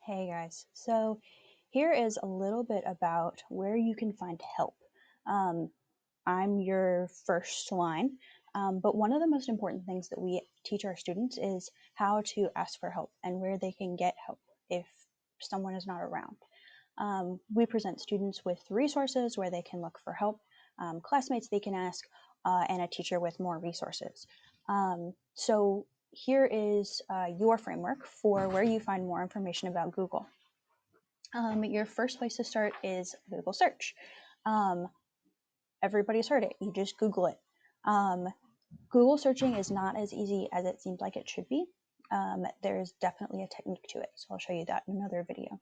Hey guys, so here is a little bit about where you can find help. Um, I'm your first line, but one of the most important things that we teach our students is how to ask for help and where they can get help if someone is not around. We present students with resources where they can look for help, classmates they can ask, and a teacher with more resources. So here is your framework for where you find more information about Google. Your first place to start is Google search. Um, Everybody's heard it. You just Google it. Um, Google searching is not as easy as it seems like it should be. There's definitely a technique to it, so I'll show you that in another video.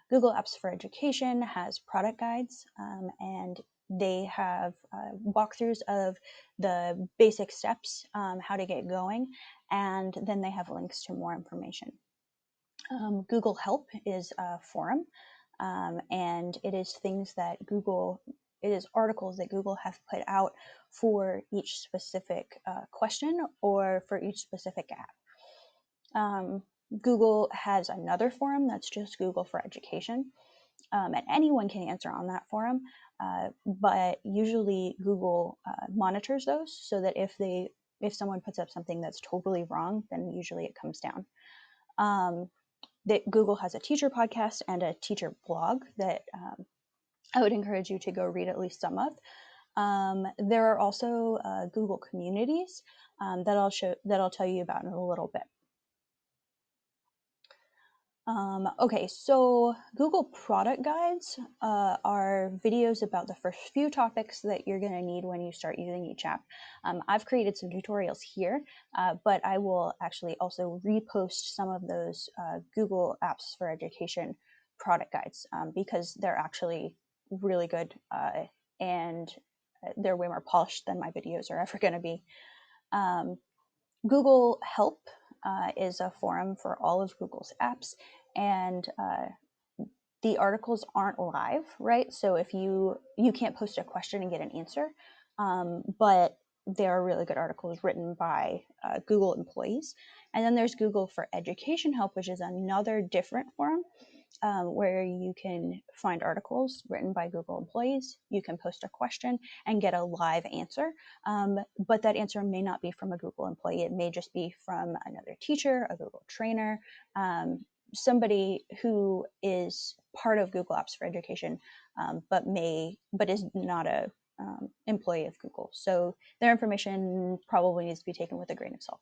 Google Apps for Education has product guides, and they have walkthroughs of the basic steps, how to get going, and then they have links to more information. Google Help is a forum, and it is things that it is articles that Google have put out for each specific question or for each specific app. Google has another forum that's just Google for Education, and anyone can answer on that forum, but usually Google monitors those so that if someone puts up something that's totally wrong, then usually it comes down. That Google has a teacher podcast and a teacher blog that I would encourage you to go read at least some of. There are also Google communities that I'll tell you about in a little bit. Okay, so Google product guides are videos about the first few topics that you're going to need when you start using each app. I've created some tutorials here, but I will actually also repost some of those Google Apps for Education product guides because they're actually really good and they're way more polished than my videos are ever going to be. Google Help is a forum for all of Google's apps, and the articles aren't live, right? So if you can't post a question and get an answer, but they are really good articles written by Google employees. And then there's Google for Education Help, which is another different forum where you can find articles written by Google employees. You can post a question and get a live answer, but that answer may not be from a Google employee. It may just be from another teacher, a Google trainer, somebody who is part of Google Apps for Education, but is not a employee of Google. So their information probably needs to be taken with a grain of salt.